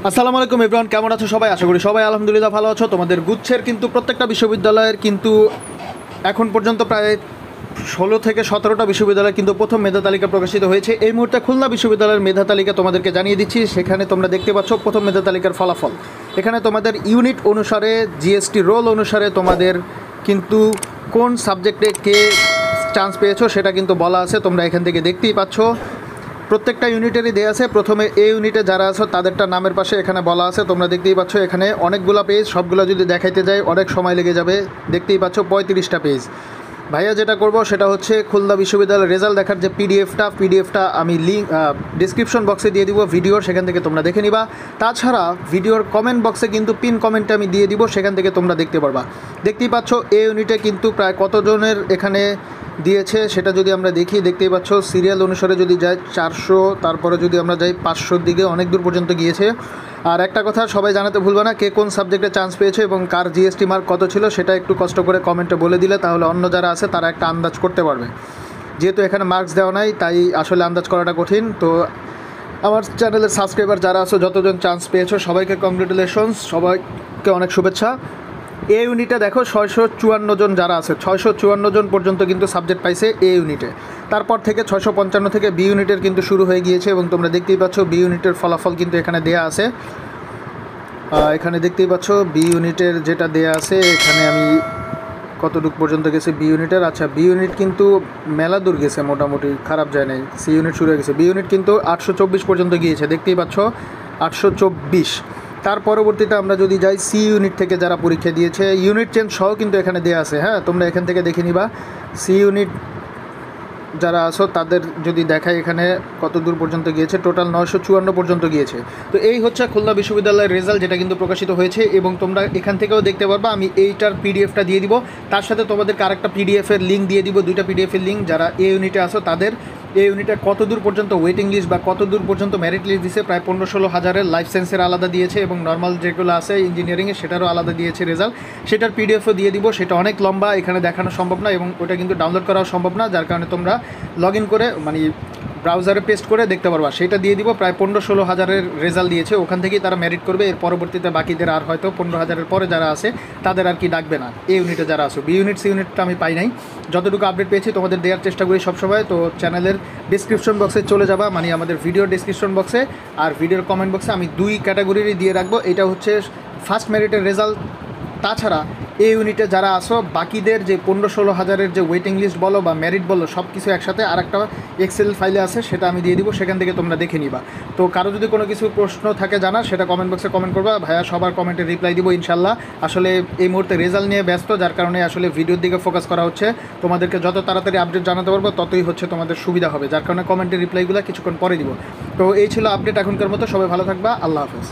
আসসালামু আলাইকুম এভরিওয়ান, কেমন আছো সবাই? আশা করি সবাই আলহামদুলিল্লাহ ভালো আছো। তোমাদের গুচ্ছের কিন্তু প্রত্যেকটা বিশ্ববিদ্যালয়ের কিন্তু এখন পর্যন্ত প্রায় 16 থেকে 17টা বিশ্ববিদ্যালয় কিন্তু প্রথম মেধা তালিকা প্রকাশিত হয়েছে। এই মুহূর্তে খুলনা বিশ্ববিদ্যালয়ের মেধা তালিকা তোমাদেরকে জানিয়ে দিচ্ছি। সেখানে তোমরা দেখতে পাচ্ছ প্রথম মেধা তালিকার ফলাফল। এখানে তোমাদের ইউনিট অনুসারে, জিএসটি রোল অনুসারে তোমাদের কিন্তু কোন সাবজেক্টে কে চান্স পেয়েছো সেটা কিন্তু বলা আছে। তোমরা এখান থেকে দেখতেই পাচ্ছ প্রত্যেকটা ইউনিটেরই দেওয়া আছে। প্রথমে এই ইউনিটে যারা আছো তাদেরটা নামের পাশে এখানে বলা আছে। তোমরা দেখতেই পাচ্ছ এখানে অনেকগুলো পেজ, সবগুলো যদি দেখাইতে যাই অনেক সময় লেগে যাবে। দেখতেই পাচ্ছ 35টা পেজ। ভাইয়া যেটা করব সেটা হচ্ছে খুলনা বিশ্ববিদ্যালয়ের রেজাল্ট দেখার যে পিডিএফটা আমি লিঙ্ক ডিসক্রিপশন বক্সে দিয়ে দিব ভিডিওর, সেখান থেকে তোমরা দেখে নিবা। তাছাড়া ভিডিওর কমেন্ট বক্সে কিন্তু পিন কমেন্টে আমি দিয়ে দিব, সেখান থেকে তোমরা দেখতে পারবা। দেখতেই পাচ্ছ এই ইউনিটে কিন্তু প্রায় কতজনের এখানে দিয়েছে সেটা যদি আমরা দেখি, দেখতেই পাচ্ছ সিরিয়াল অনুসারে যদি যাই 400, তারপরে যদি আমরা যাই 500 দিকে অনেক দূর পর্যন্ত গিয়েছে। আর একটা কথা সবাই জানাতে ভুলবে না, কে কোন সাবজেক্টে চান্স পেয়েছে এবং কার জিএসটি মার্ক কত ছিল সেটা একটু কষ্ট করে কমেন্টে বলে দিলে তাহলে অন্য যারা আছে তারা একটা আন্দাজ করতে পারবে। যেহেতু এখানে মার্কস দেওয়া নাই তাই আসলে আন্দাজ করাটা কঠিন। তো আমার চ্যানেলের সাবস্ক্রাইবার যারা আছো, যতজন চান্স পেয়েছো সবাইকে কংগ্রেচুলেশনস, সবাইকে অনেক শুভেচ্ছা। এ ইউনিটে দেখো 654 জন যারা আছে, 654 জন পর্যন্ত কিন্তু সাবজেক্ট পাইছে এ ইউনিটে। তারপর থেকে 655 থেকে বি ইউনিটের কিন্তু শুরু হয়ে গিয়েছে এবং তোমরা দেখতেই পাচ্ছ বি ইউনিটের ফলাফল কিন্তু এখানে দেয়া আছে। এখানে দেখতেই পাচ্ছ বি ইউনিটের যেটা দেয়া আছে, এখানে আমি কতটুকু পর্যন্ত গেছে বি ইউনিটের। আচ্ছা, বি ইউনিট কিন্তু মেলা দূর গেছে, মোটামুটি খারাপ যায় নাই। সি ইউনিট শুরু হয়ে গেছে, বি ইউনিট কিন্তু 824 পর্যন্ত গিয়েছে। দেখতেই পাচ্ছ 824। তার পরবর্তীতে আমরা যদি যাই সি ইউনিট থেকে যারা পরীক্ষা দিয়েছে, ইউনিট চেঞ্জ সহ কিন্তু এখানে দেওয়া আছে। হ্যাঁ, তোমরা এখান থেকে দেখে নিবা সি ইউনিট যারা আছো তাদের যদি দেখায় এখানে কত দূর পর্যন্ত গিয়েছে, টোটাল 954 পর্যন্ত গিয়েছে। তো এই হচ্ছে খুলনা বিশ্ববিদ্যালয়ের রেজাল্ট, যেটা কিন্তু প্রকাশিত হয়েছে এবং তোমরা এখান থেকেও দেখতে পারবা। আমি এইটার পিডিএফটা দিয়ে দিব, তার সাথে তোমাদেরকে আরেকটা পিডিএফের লিঙ্ক দিয়ে দিব, দুইটা পিডিএফের লিঙ্ক। যারা এ ইউনিটে আসো তাদের এই ইউনিটে কত দূর পর্যন্ত ওয়েটিং লিস্ট বা কত দূর পর্যন্ত মেরিট লিস্ট দিয়েছে, প্রায় 15-16 হাজারের লাইফ সায়েন্সের আলাদা দিয়েছে এবং নর্মাল যেগুলো আছে ইঞ্জিনিয়ারিংয়ে সেটারও আলাদা দিয়েছে রেজাল্ট। সেটার পিডিএফও দিয়ে দিব। সেটা অনেক লম্বা, এখানে দেখানো সম্ভব না এবং ওটা কিন্তু ডাউনলোড করাও সম্ভব না, যার কারণে তোমরা লগ ইন করে মানে ব্রাউজারে পেস্ট করে দেখতে পারবা। সেটা দিয়ে দিব। প্রায় 15-16 হাজারের রেজাল্ট দিয়েছে, ওখান থেকেই তারা মেরিট করবে। এর পরবর্তীতে বাকিদের আর হয়তো 15 হাজারের পরে যারা আছে তাদের আর কি ডাকবে না এই ইউনিটে যারা আছে। বি ইউনিট সি ইউনিটটা আমি পাই নাই, যতটুকু আপডেট পেয়েছি তোমাদের দেওয়ার চেষ্টা করি সবসময়। তো চ্যানেলের ডিসক্রিপশন বক্সে চলে যাবা, মানে আমাদের ভিডিওর ডিসক্রিপশন বক্সে আর ভিডিওর কমেন্ট বক্সে আমি 2 ক্যাটাগরিরই দিয়ে রাখবো। এটা হচ্ছে ফার্স্ট মেরিটের রেজাল্ট। তাছাড়া এই ইউনিটে যারা আসো বাকিদের যে 15-16 হাজারের যে ওয়েটিং লিস্ট বলো বা মেরিট বলো সব কিছু একসাথে আর একটা এক্সেল ফাইলে আছে, সেটা আমি দিয়ে দিব, সেখান থেকে তোমরা দেখে নিবা। তো কারো যদি কোনো কিছু প্রশ্ন থাকে জানা, সেটা কমেন্ট বক্সে কমেন্ট করবা, ভাইয়া সবার কমেন্টে রিপ্লাই দিব ইনশাল্লাহ। আসলে এই মুহূর্তে রেজাল্ট নিয়ে ব্যস্ত, যার কারণে আসলে ভিডিওর দিকে ফোকাস করা হচ্ছে। তোমাদেরকে যত তাড়াতাড়ি আপডেট জানাতে পারবো ততই হচ্ছে তোমাদের সুবিধা হবে, যার কারণে কমেন্টের রিপ্লাইগুলো কিছুক্ষণ পরে দিব। তো এই ছিল আপডেট এখনকার মতো। সবাই ভালো থাকবা, আল্লাহ হাফেজ।